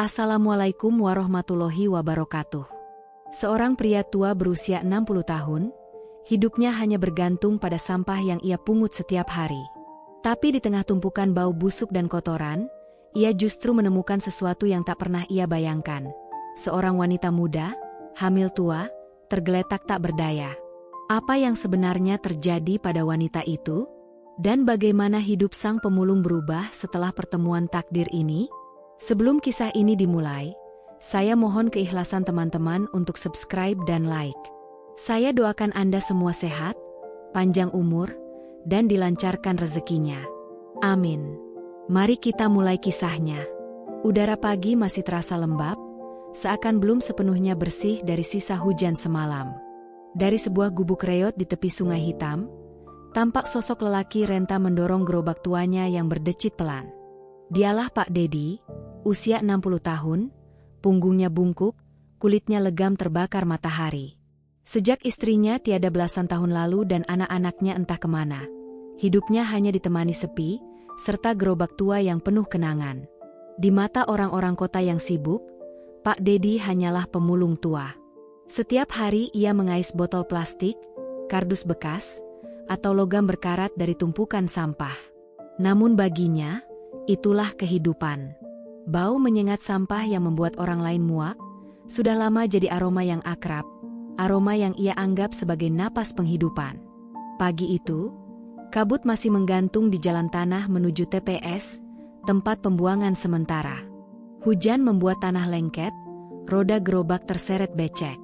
Assalamualaikum warahmatullahi wabarakatuh. Seorang pria tua berusia 60 tahun, hidupnya hanya bergantung pada sampah yang ia pungut setiap hari. Tapi di tengah tumpukan bau busuk dan kotoran, ia justru menemukan sesuatu yang tak pernah ia bayangkan. Seorang wanita muda, hamil tua, tergeletak tak berdaya. Apa yang sebenarnya terjadi pada wanita itu? Dan bagaimana hidup sang pemulung berubah setelah pertemuan takdir ini? Sebelum kisah ini dimulai, saya mohon keikhlasan teman-teman untuk subscribe dan like. Saya doakan Anda semua sehat, panjang umur, dan dilancarkan rezekinya. Amin. Mari kita mulai kisahnya. Udara pagi masih terasa lembab, seakan belum sepenuhnya bersih dari sisa hujan semalam. Dari sebuah gubuk reot di tepi sungai hitam, tampak sosok lelaki renta mendorong gerobak tuanya yang berdecit pelan. Dialah Pak Dedi, usia 60 tahun, punggungnya bungkuk, kulitnya legam terbakar matahari. Sejak istrinya tiada belasan tahun lalu dan anak-anaknya entah kemana, hidupnya hanya ditemani sepi, serta gerobak tua yang penuh kenangan. Di mata orang-orang kota yang sibuk, Pak Dedi hanyalah pemulung tua. Setiap hari ia mengais botol plastik, kardus bekas, atau logam berkarat dari tumpukan sampah. Namun baginya, itulah kehidupan. Bau menyengat sampah yang membuat orang lain muak, sudah lama jadi aroma yang akrab, aroma yang ia anggap sebagai napas penghidupan. Pagi itu, kabut masih menggantung di jalan tanah menuju TPS, tempat pembuangan sementara. Hujan membuat tanah lengket, roda gerobak terseret becek.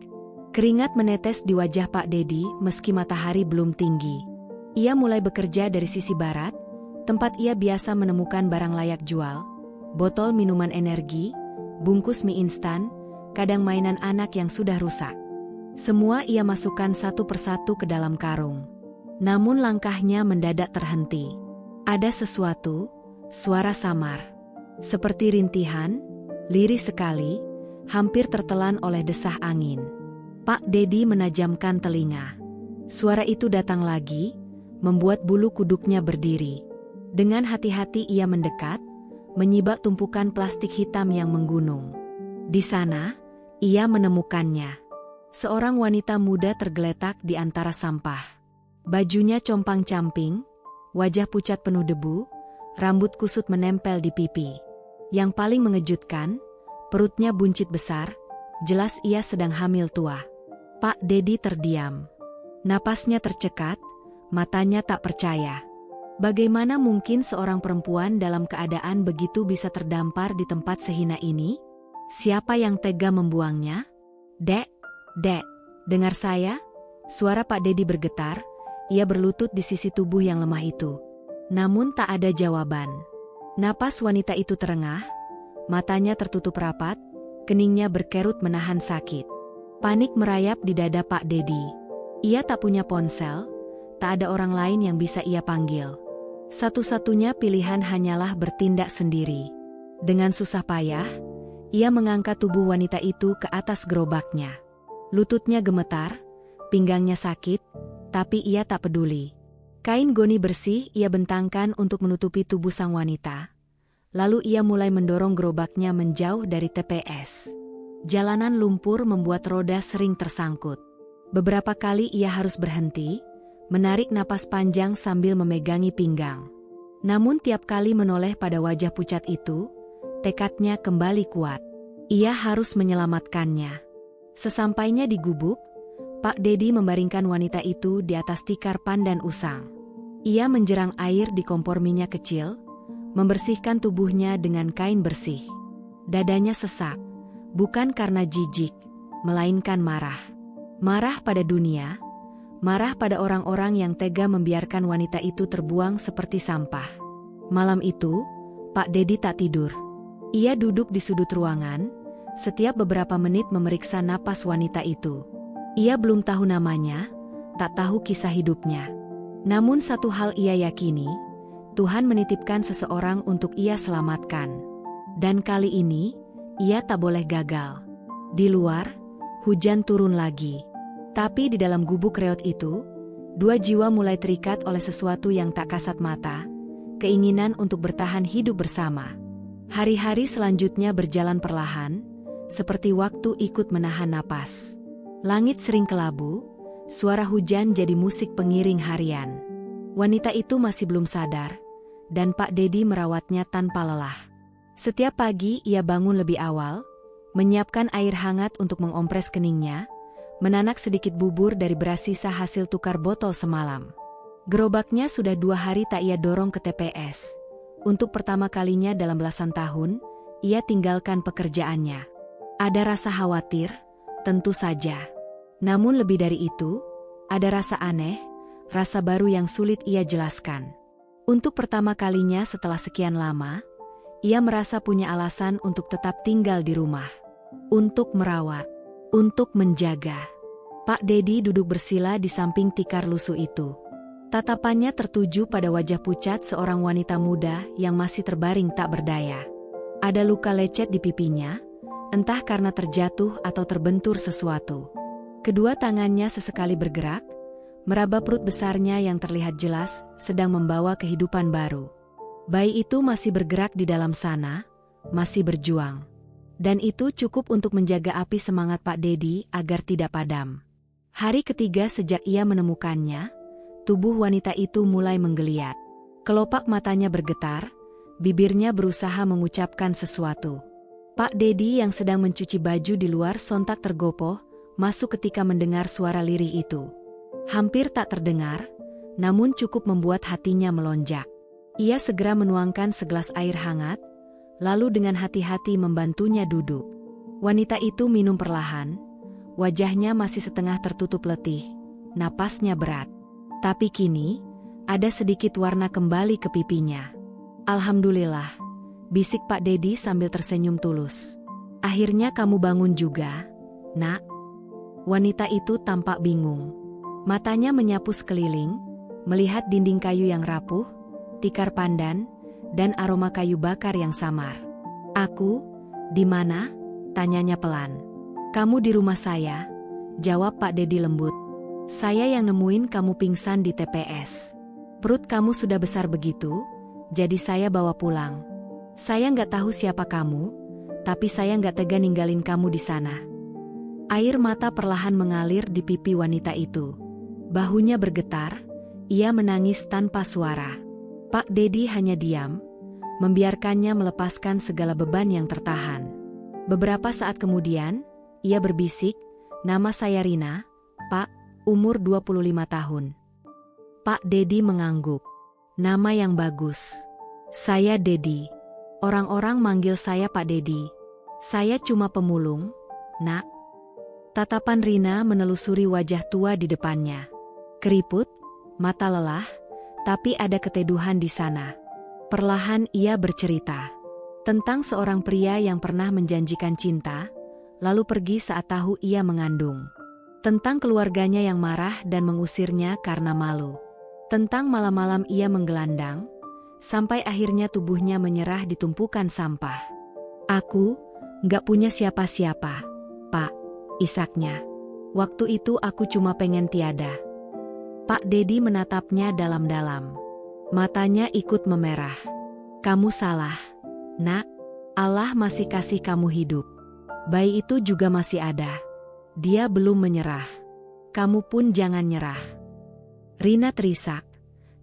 Keringat menetes di wajah Pak Dedi meski matahari belum tinggi. Ia mulai bekerja dari sisi barat, tempat ia biasa menemukan barang layak jual, botol minuman energi, bungkus mie instan, kadang mainan anak yang sudah rusak. Semua ia masukkan satu persatu ke dalam karung. Namun langkahnya mendadak terhenti. Ada sesuatu, suara samar. Seperti rintihan, lirih sekali, hampir tertelan oleh desah angin. Pak Dedi menajamkan telinga. Suara itu datang lagi, membuat bulu kuduknya berdiri. Dengan hati-hati ia mendekat, menyibak tumpukan plastik hitam yang menggunung. Di sana, ia menemukannya. Seorang wanita muda tergeletak di antara sampah. Bajunya compang-camping, wajah pucat penuh debu, rambut kusut menempel di pipi. Yang paling mengejutkan, perutnya buncit besar, jelas ia sedang hamil tua. Pak Dedi terdiam. Napasnya tercekat, matanya tak percaya. Bagaimana mungkin seorang perempuan dalam keadaan begitu bisa terdampar di tempat sehina ini? Siapa yang tega membuangnya? Dek, dengar saya? Suara Pak Dedi bergetar, ia berlutut di sisi tubuh yang lemah itu. Namun tak ada jawaban. Napas wanita itu terengah, matanya tertutup rapat, keningnya berkerut menahan sakit. Panik merayap di dada Pak Dedi. Ia tak punya ponsel, tak ada orang lain yang bisa ia panggil. Satu-satunya pilihan hanyalah bertindak sendiri. Dengan susah payah, ia mengangkat tubuh wanita itu ke atas gerobaknya. Lututnya gemetar, pinggangnya sakit, tapi ia tak peduli. Kain goni bersih ia bentangkan untuk menutupi tubuh sang wanita. Lalu ia mulai mendorong gerobaknya menjauh dari TPS. Jalanan lumpur membuat roda sering tersangkut. Beberapa kali ia harus berhenti, menarik napas panjang sambil memegangi pinggang. Namun tiap kali menoleh pada wajah pucat itu, tekadnya kembali kuat. Ia harus menyelamatkannya. Sesampainya di gubuk, Pak Dedi membaringkan wanita itu di atas tikar pandan usang. Ia menjerang air di kompor minyak kecil, membersihkan tubuhnya dengan kain bersih. Dadanya sesak, bukan karena jijik, melainkan marah. Marah pada dunia, marah pada orang-orang yang tega membiarkan wanita itu terbuang seperti sampah. Malam itu, Pak Dedi tak tidur. Ia duduk di sudut ruangan, setiap beberapa menit memeriksa napas wanita itu. Ia belum tahu namanya, tak tahu kisah hidupnya. Namun satu hal ia yakini, Tuhan menitipkan seseorang untuk ia selamatkan. Dan kali ini, ia tak boleh gagal. Di luar, hujan turun lagi. Tapi di dalam gubuk reot itu, dua jiwa mulai terikat oleh sesuatu yang tak kasat mata, keinginan untuk bertahan hidup bersama. Hari-hari selanjutnya berjalan perlahan, seperti waktu ikut menahan napas. Langit sering kelabu, suara hujan jadi musik pengiring harian. Wanita itu masih belum sadar, dan Pak Dedi merawatnya tanpa lelah. Setiap pagi ia bangun lebih awal, menyiapkan air hangat untuk mengompres keningnya, menanak sedikit bubur dari beras sisa hasil tukar botol semalam. Gerobaknya sudah 2 hari tak ia dorong ke TPS. Untuk pertama kalinya dalam belasan tahun, ia tinggalkan pekerjaannya. Ada rasa khawatir, tentu saja. Namun lebih dari itu, ada rasa aneh, rasa baru yang sulit ia jelaskan. Untuk pertama kalinya setelah sekian lama, ia merasa punya alasan untuk tetap tinggal di rumah. Untuk merawat, untuk menjaga. Pak Dedi duduk bersila di samping tikar lusuh itu. Tatapannya tertuju pada wajah pucat seorang wanita muda yang masih terbaring tak berdaya. Ada luka lecet di pipinya, entah karena terjatuh atau terbentur sesuatu. Kedua tangannya sesekali bergerak, meraba perut besarnya yang terlihat jelas sedang membawa kehidupan baru. Bayi itu masih bergerak di dalam sana, masih berjuang. Dan itu cukup untuk menjaga api semangat Pak Dedi agar tidak padam. Hari ketiga sejak ia menemukannya, tubuh wanita itu mulai menggeliat. Kelopak matanya bergetar, bibirnya berusaha mengucapkan sesuatu. Pak Dedi yang sedang mencuci baju di luar sontak tergopoh, masuk ketika mendengar suara lirih itu. Hampir tak terdengar, namun cukup membuat hatinya melonjak. Ia segera menuangkan segelas air hangat, lalu dengan hati-hati membantunya duduk. Wanita itu minum perlahan, wajahnya masih setengah tertutup letih, napasnya berat. Tapi kini, ada sedikit warna kembali ke pipinya. Alhamdulillah, bisik Pak Dedi sambil tersenyum tulus. Akhirnya kamu bangun juga, Nak. Wanita itu tampak bingung. Matanya menyapu sekeliling, melihat dinding kayu yang rapuh, tikar pandan, dan aroma kayu bakar yang samar. Aku, di mana? Tanyanya pelan. Kamu di rumah saya, jawab Pak Dedi lembut. Saya yang nemuin kamu pingsan di TPS. Perut kamu sudah besar begitu, jadi saya bawa pulang. Saya nggak tahu siapa kamu, tapi saya nggak tega ninggalin kamu di sana. Air mata perlahan mengalir di pipi wanita itu. Bahunya bergetar, ia menangis tanpa suara. Pak Dedi hanya diam, membiarkannya melepaskan segala beban yang tertahan. Beberapa saat kemudian, ia berbisik, nama saya Rina, Pak, umur 25 tahun. Pak Dedi mengangguk. Nama yang bagus. Saya Dedi. Orang-orang manggil saya Pak Dedi. Saya cuma pemulung, Nak. Tatapan Rina menelusuri wajah tua di depannya. Keriput, mata lelah, tapi ada keteduhan di sana. Perlahan ia bercerita tentang seorang pria yang pernah menjanjikan cinta, lalu pergi saat tahu ia mengandung. Tentang keluarganya yang marah dan mengusirnya karena malu. Tentang malam-malam ia menggelandang, sampai akhirnya tubuhnya menyerah di tumpukan sampah. Aku nggak punya siapa-siapa, Pak, isaknya. Waktu itu aku cuma pengen tiada. Pak Dedi menatapnya dalam-dalam. Matanya ikut memerah. Kamu salah, Nak. Allah masih kasih kamu hidup. Bayi itu juga masih ada. Dia belum menyerah. Kamu pun jangan nyerah. Rina terisak.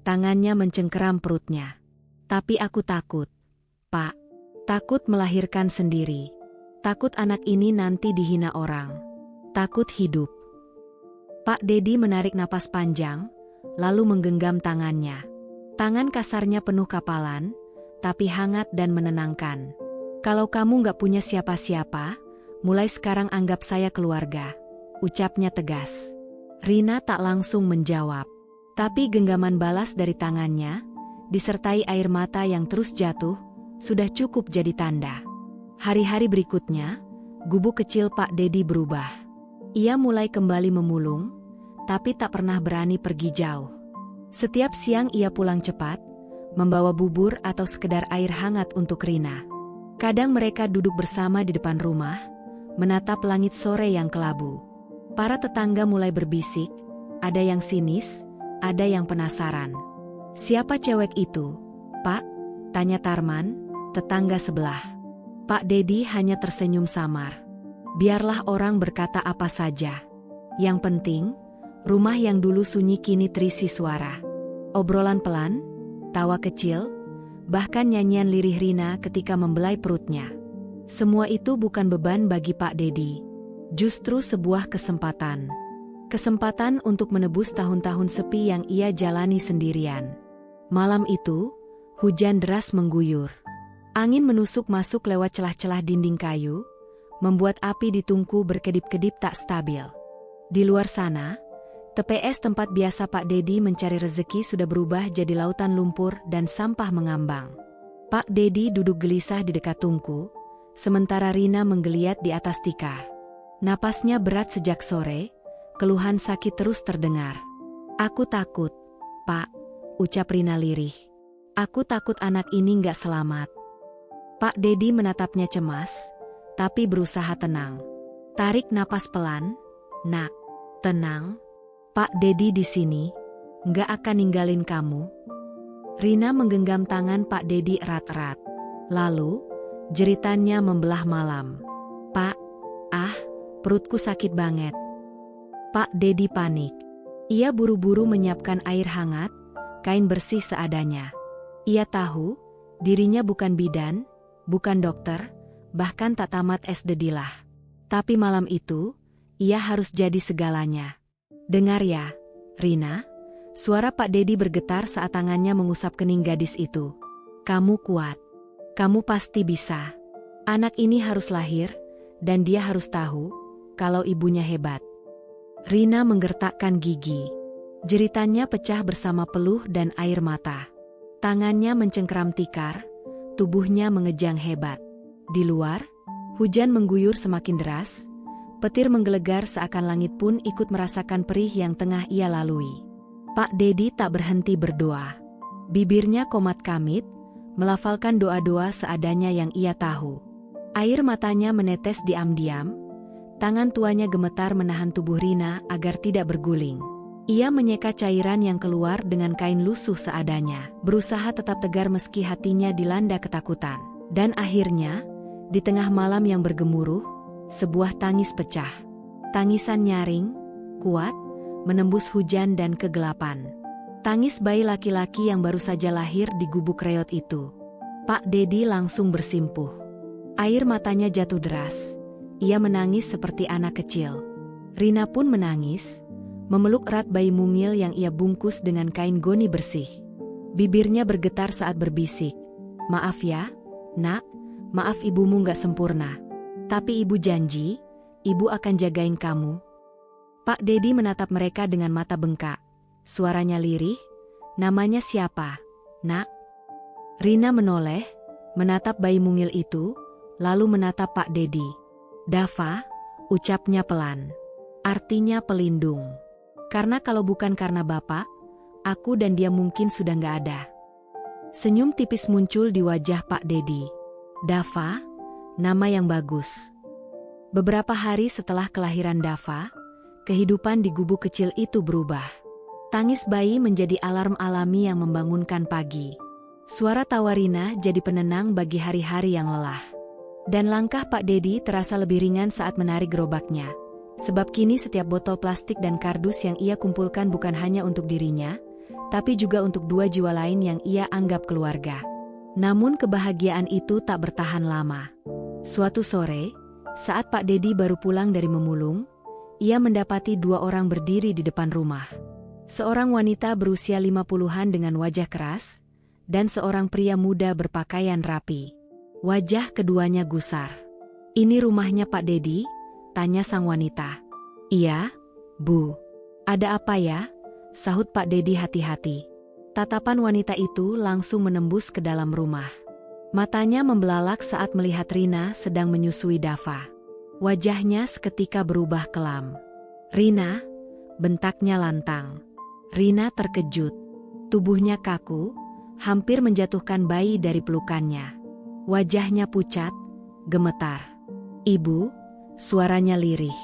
Tangannya mencengkeram perutnya. Tapi aku takut, Pak. Takut melahirkan sendiri. Takut anak ini nanti dihina orang. Takut hidup. Pak Dedi menarik napas panjang, lalu menggenggam tangannya. Tangan kasarnya penuh kapalan, tapi hangat dan menenangkan. Kalau kamu nggak punya siapa-siapa, mulai sekarang anggap saya keluarga, ucapnya tegas. Rina tak langsung menjawab, tapi genggaman balas dari tangannya, disertai air mata yang terus jatuh, sudah cukup jadi tanda. Hari-hari berikutnya, gubuk kecil Pak Dedi berubah. Ia mulai kembali memulung, tapi tak pernah berani pergi jauh. Setiap siang ia pulang cepat, membawa bubur atau sekedar air hangat untuk Rina. Kadang mereka duduk bersama di depan rumah, menatap langit sore yang kelabu. Para tetangga mulai berbisik, ada yang sinis, ada yang penasaran. Siapa cewek itu, Pak? Tanya Tarman, tetangga sebelah. Pak Dedi hanya tersenyum samar. Biarlah orang berkata apa saja. Yang penting, rumah yang dulu sunyi kini terisi suara. Obrolan pelan, tawa kecil, bahkan nyanyian lirih Rina ketika membelai perutnya. Semua itu bukan beban bagi Pak Dedi. Justru sebuah kesempatan. Kesempatan untuk menebus tahun-tahun sepi yang ia jalani sendirian. Malam itu, hujan deras mengguyur. Angin menusuk masuk lewat celah-celah dinding kayu, membuat api di tungku berkedip-kedip tak stabil. Di luar sana, TPS tempat biasa Pak Dedi mencari rezeki sudah berubah jadi lautan lumpur dan sampah mengambang. Pak Dedi duduk gelisah di dekat tungku, sementara Rina menggeliat di atas tikar. Napasnya berat sejak sore, keluhan sakit terus terdengar. "Aku takut, Pak," ucap Rina lirih. "Aku takut anak ini nggak selamat." Pak Dedi menatapnya cemas, tapi berusaha tenang. "Tarik napas pelan, Nak. Tenang. Pak Dedi di sini, nggak akan ninggalin kamu." Rina menggenggam tangan Pak Dedi erat-erat. Lalu, jeritannya membelah malam. "Pak, perutku sakit banget." Pak Dedi panik. Ia buru-buru menyiapkan air hangat, kain bersih seadanya. Ia tahu, dirinya bukan bidan, bukan dokter, bahkan tak tamat SD dilah. Tapi malam itu, ia harus jadi segalanya. "Dengar ya, Rina," suara Pak Dedi bergetar saat tangannya mengusap kening gadis itu. "Kamu kuat. Kamu pasti bisa. Anak ini harus lahir, dan dia harus tahu kalau ibunya hebat." Rina menggertakkan gigi. Jeritannya pecah bersama peluh dan air mata. Tangannya mencengkeram tikar, tubuhnya mengejang hebat. Di luar, hujan mengguyur semakin deras, petir menggelegar seakan langit pun ikut merasakan perih yang tengah ia lalui. Pak Dedi tak berhenti berdoa. Bibirnya komat kamit, melafalkan doa-doa seadanya yang ia tahu. Air matanya menetes diam-diam, tangan tuanya gemetar menahan tubuh Rina agar tidak berguling. Ia menyeka cairan yang keluar dengan kain lusuh seadanya, berusaha tetap tegar meski hatinya dilanda ketakutan. Dan akhirnya, di tengah malam yang bergemuruh, sebuah tangis pecah. Tangisan nyaring, kuat, menembus hujan dan kegelapan. Tangis bayi laki-laki yang baru saja lahir di gubuk reot itu. Pak Dedi langsung bersimpuh. Air matanya jatuh deras. Ia menangis seperti anak kecil. Rina pun menangis, memeluk erat bayi mungil yang ia bungkus dengan kain goni bersih. Bibirnya bergetar saat berbisik, "Maaf ya, Nak, maaf ibumu gak sempurna. Tapi ibu janji, ibu akan jagain kamu." Pak Dedi menatap mereka dengan mata bengkak. Suaranya lirih, "Namanya siapa, Nak?" Rina menoleh, menatap bayi mungil itu, lalu menatap Pak Dedi. "Dava," ucapnya pelan. Artinya pelindung. Karena kalau bukan karena Bapak, aku dan dia mungkin sudah gak ada. Senyum tipis muncul di wajah Pak Dedi. "Dava, nama yang bagus." Beberapa hari setelah kelahiran Dava, kehidupan di gubuk kecil itu berubah. Tangis bayi menjadi alarm alami yang membangunkan pagi. Suara tawa Rina jadi penenang bagi hari-hari yang lelah. Dan langkah Pak Dedi terasa lebih ringan saat menarik gerobaknya. Sebab kini setiap botol plastik dan kardus yang ia kumpulkan bukan hanya untuk dirinya, tapi juga untuk dua jiwa lain yang ia anggap keluarga. Namun kebahagiaan itu tak bertahan lama. Suatu sore, saat Pak Dedi baru pulang dari memulung, ia mendapati dua orang berdiri di depan rumah. Seorang wanita berusia 50-an dengan wajah keras, dan seorang pria muda berpakaian rapi. Wajah keduanya gusar. "Ini rumahnya Pak Dedi?" tanya sang wanita. "Iya, Bu." "Ada apa ya?" sahut Pak Dedi hati-hati. Tatapan wanita itu langsung menembus ke dalam rumah. Matanya membelalak saat melihat Rina sedang menyusui Dava. Wajahnya seketika berubah kelam. "Rina," bentaknya lantang. Rina terkejut. Tubuhnya kaku, hampir menjatuhkan bayi dari pelukannya. Wajahnya pucat, gemetar. "Ibu," suaranya lirih.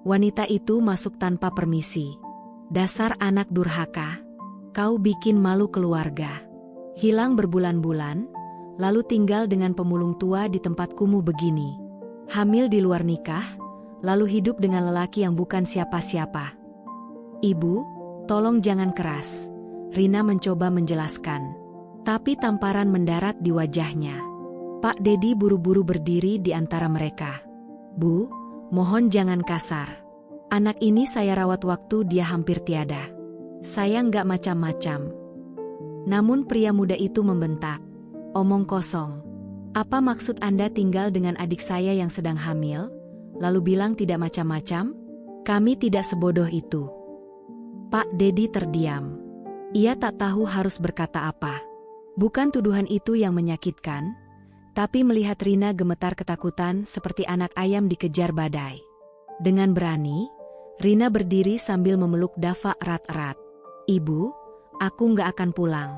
Wanita itu masuk tanpa permisi. "Dasar anak durhaka. Kau bikin malu keluarga. Hilang berbulan-bulan, lalu tinggal dengan pemulung tua di tempat kumuh begini. Hamil di luar nikah, lalu hidup dengan lelaki yang bukan siapa-siapa. Ibu, tolong jangan keras. Rina mencoba menjelaskan. Tapi tamparan mendarat di wajahnya. Pak Dedi buru-buru berdiri di antara mereka. Bu, mohon jangan kasar. Anak ini saya rawat waktu dia hampir tiada. Saya nggak macam-macam. Namun pria muda itu membentak. Omong kosong. Apa maksud Anda tinggal dengan adik saya yang sedang hamil, lalu bilang tidak macam-macam? Kami tidak sebodoh itu. Pak Dedi terdiam. Ia tak tahu harus berkata apa. Bukan tuduhan itu yang menyakitkan, tapi melihat Rina gemetar ketakutan seperti anak ayam dikejar badai. Dengan berani, Rina berdiri sambil memeluk Dava erat-erat. Ibu, aku nggak akan pulang.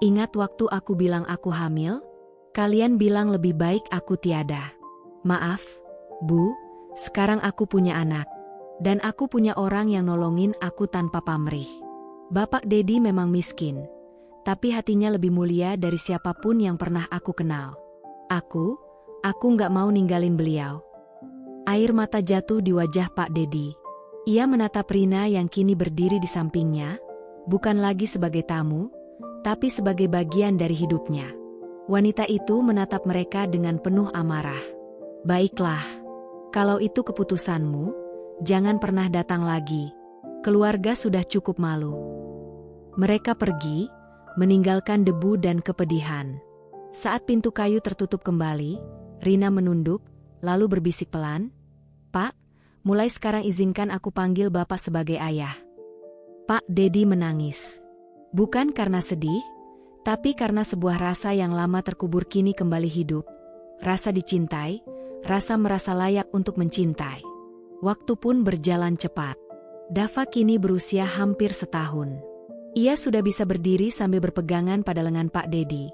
Ingat waktu aku bilang aku hamil? Kalian bilang lebih baik aku tiada. Maaf, Bu, sekarang aku punya anak. Dan aku punya orang yang nolongin aku tanpa pamrih. Bapak Dedi memang miskin, tapi hatinya lebih mulia dari siapapun yang pernah aku kenal. Aku nggak mau ninggalin beliau. Air mata jatuh di wajah Pak Dedi. Ia menatap Rina yang kini berdiri di sampingnya, bukan lagi sebagai tamu, tapi sebagai bagian dari hidupnya. Wanita itu menatap mereka dengan penuh amarah. Baiklah, kalau itu keputusanmu, jangan pernah datang lagi. Keluarga sudah cukup malu. Mereka pergi, meninggalkan debu dan kepedihan. Saat pintu kayu tertutup kembali, Rina menunduk, lalu berbisik pelan, Pak, mulai sekarang izinkan aku panggil Bapak sebagai ayah. Pak Dedi menangis. Bukan karena sedih, tapi karena sebuah rasa yang lama terkubur kini kembali hidup. Rasa dicintai, rasa merasa layak untuk mencintai. Waktu pun berjalan cepat. Dava kini berusia hampir setahun. Ia sudah bisa berdiri sambil berpegangan pada lengan Pak Dedi,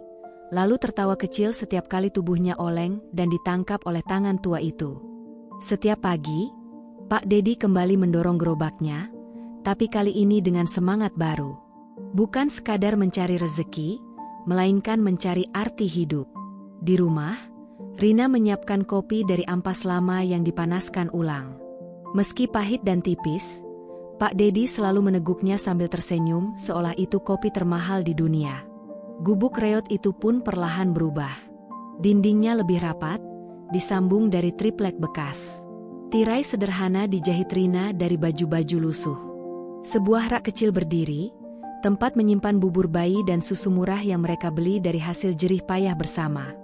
lalu tertawa kecil setiap kali tubuhnya oleng dan ditangkap oleh tangan tua itu. Setiap pagi, Pak Dedi kembali mendorong gerobaknya, tapi kali ini dengan semangat baru. Bukan sekadar mencari rezeki, melainkan mencari arti hidup. Di rumah, Rina menyiapkan kopi dari ampas lama yang dipanaskan ulang. Meski pahit dan tipis, Pak Dedi selalu meneguknya sambil tersenyum seolah itu kopi termahal di dunia. Gubuk reot itu pun perlahan berubah. Dindingnya lebih rapat, disambung dari triplek bekas. Tirai sederhana dijahit Rina dari baju-baju lusuh. Sebuah rak kecil berdiri, tempat menyimpan bubur bayi dan susu murah yang mereka beli dari hasil jerih payah bersama.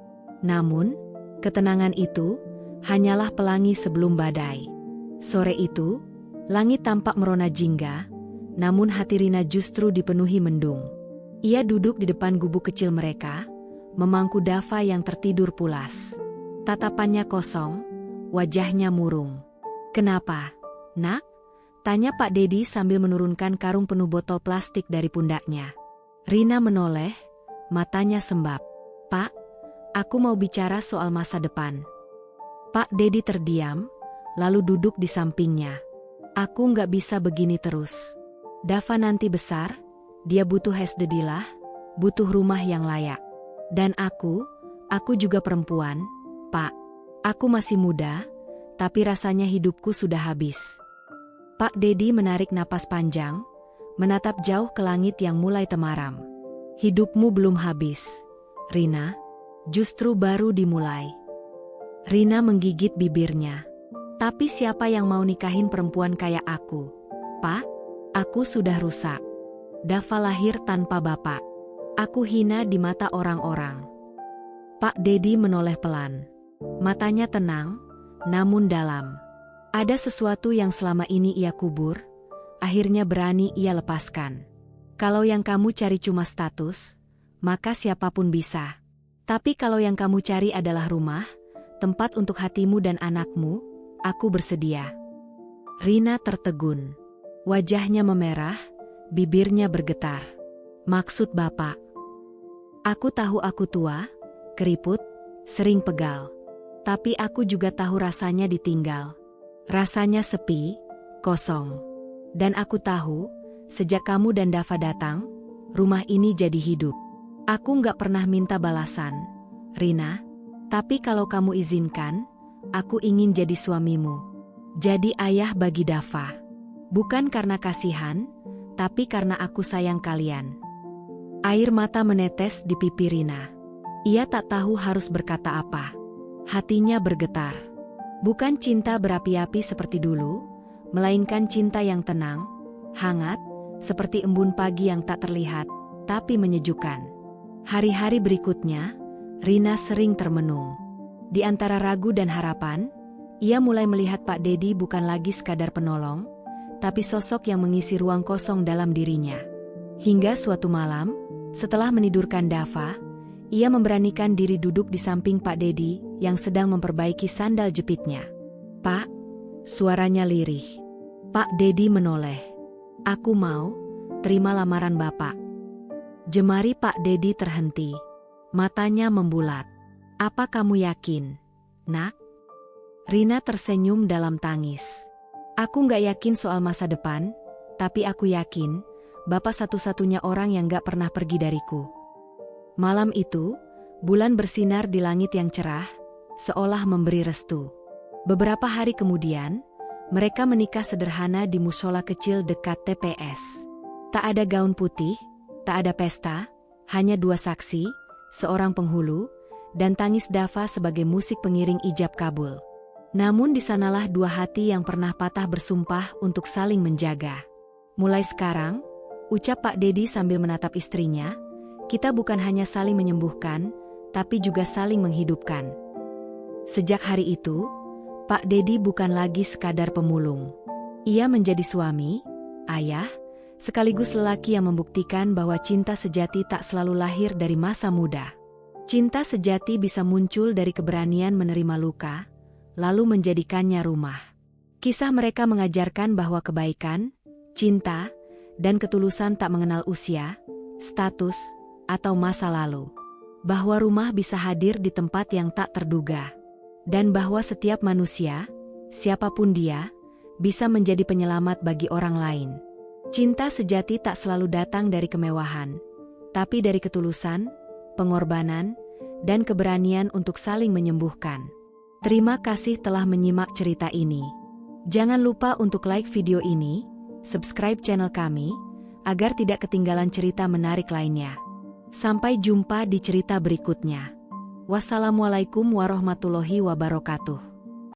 Namun, ketenangan itu hanyalah pelangi sebelum badai. Sore itu, langit tampak merona jingga, namun hati Rina justru dipenuhi mendung. Ia duduk di depan gubuk kecil mereka, memangku Dava yang tertidur pulas. Tatapannya kosong, wajahnya murung. Kenapa, Nak? Tanya Pak Dedi sambil menurunkan karung penuh botol plastik dari pundaknya. Rina menoleh, matanya sembab. Pak, aku mau bicara soal masa depan. Pak Dedi terdiam, lalu duduk di sampingnya. Aku nggak bisa begini terus. Dava nanti besar, dia butuh hasdedilah, butuh rumah yang layak. Dan aku juga perempuan, Pak. Aku masih muda, tapi rasanya hidupku sudah habis. Pak Dedi menarik napas panjang, menatap jauh ke langit yang mulai temaram. Hidupmu belum habis, Rina, justru baru dimulai. Rina menggigit bibirnya. Tapi siapa yang mau nikahin perempuan kayak aku? Pak, aku sudah rusak. Dava lahir tanpa bapak. Aku hina di mata orang-orang. Pak Dedi menoleh pelan. Matanya tenang, namun dalam. Ada sesuatu yang selama ini ia kubur, akhirnya berani ia lepaskan. Kalau yang kamu cari cuma status, maka siapapun bisa. Tapi kalau yang kamu cari adalah rumah, tempat untuk hatimu dan anakmu, aku bersedia. Rina tertegun. Wajahnya memerah, bibirnya bergetar. Maksud Bapak? Aku tahu aku tua, keriput, sering pegal. Tapi aku juga tahu rasanya ditinggal. Rasanya sepi, kosong. Dan aku tahu, sejak kamu dan Dava datang, rumah ini jadi hidup. Aku nggak pernah minta balasan, Rina. Tapi kalau kamu izinkan, aku ingin jadi suamimu. Jadi ayah bagi Dava. Bukan karena kasihan, tapi karena aku sayang kalian. Air mata menetes di pipi Rina. Ia tak tahu harus berkata apa. Hatinya bergetar. Bukan cinta berapi-api seperti dulu, melainkan cinta yang tenang, hangat, seperti embun pagi yang tak terlihat, tapi menyejukkan. Hari-hari berikutnya, Rina sering termenung. Di antara ragu dan harapan, ia mulai melihat Pak Dedi bukan lagi sekadar penolong, tapi sosok yang mengisi ruang kosong dalam dirinya. Hingga suatu malam, setelah menidurkan Dava, ia memberanikan diri duduk di samping Pak Dedi yang sedang memperbaiki sandal jepitnya. "Pak," suaranya lirih. Pak Dedi menoleh. "Aku mau terima lamaran Bapak." Jemari Pak Dedi terhenti. Matanya membulat. "Apa kamu yakin, Nak?" Rina tersenyum dalam tangis. "Aku gak yakin soal masa depan, tapi aku yakin Bapak satu-satunya orang yang gak pernah pergi dariku." Malam itu, bulan bersinar di langit yang cerah, seolah memberi restu. Beberapa hari kemudian, mereka menikah sederhana di musola kecil dekat TPS. Tak ada gaun putih, tak ada pesta, hanya dua saksi, seorang penghulu, dan tangis Dava sebagai musik pengiring ijab kabul. Namun di sanalah dua hati yang pernah patah bersumpah untuk saling menjaga. "Mulai sekarang," ucap Pak Dedi sambil menatap istrinya, "kita bukan hanya saling menyembuhkan, tapi juga saling menghidupkan." Sejak hari itu, Pak Dedi bukan lagi sekadar pemulung. Ia menjadi suami, ayah, sekaligus lelaki yang membuktikan bahwa cinta sejati tak selalu lahir dari masa muda. Cinta sejati bisa muncul dari keberanian menerima luka, lalu menjadikannya rumah. Kisah mereka mengajarkan bahwa kebaikan, cinta, dan ketulusan tak mengenal usia, status, atau masa lalu. Bahwa rumah bisa hadir di tempat yang tak terduga. Dan bahwa setiap manusia, siapapun dia, bisa menjadi penyelamat bagi orang lain. Cinta sejati tak selalu datang dari kemewahan, tapi dari ketulusan, pengorbanan, dan keberanian untuk saling menyembuhkan. Terima kasih telah menyimak cerita ini. Jangan lupa untuk like video ini, subscribe channel kami, agar tidak ketinggalan cerita menarik lainnya. Sampai jumpa di cerita berikutnya. Wassalamualaikum warahmatullahi wabarakatuh.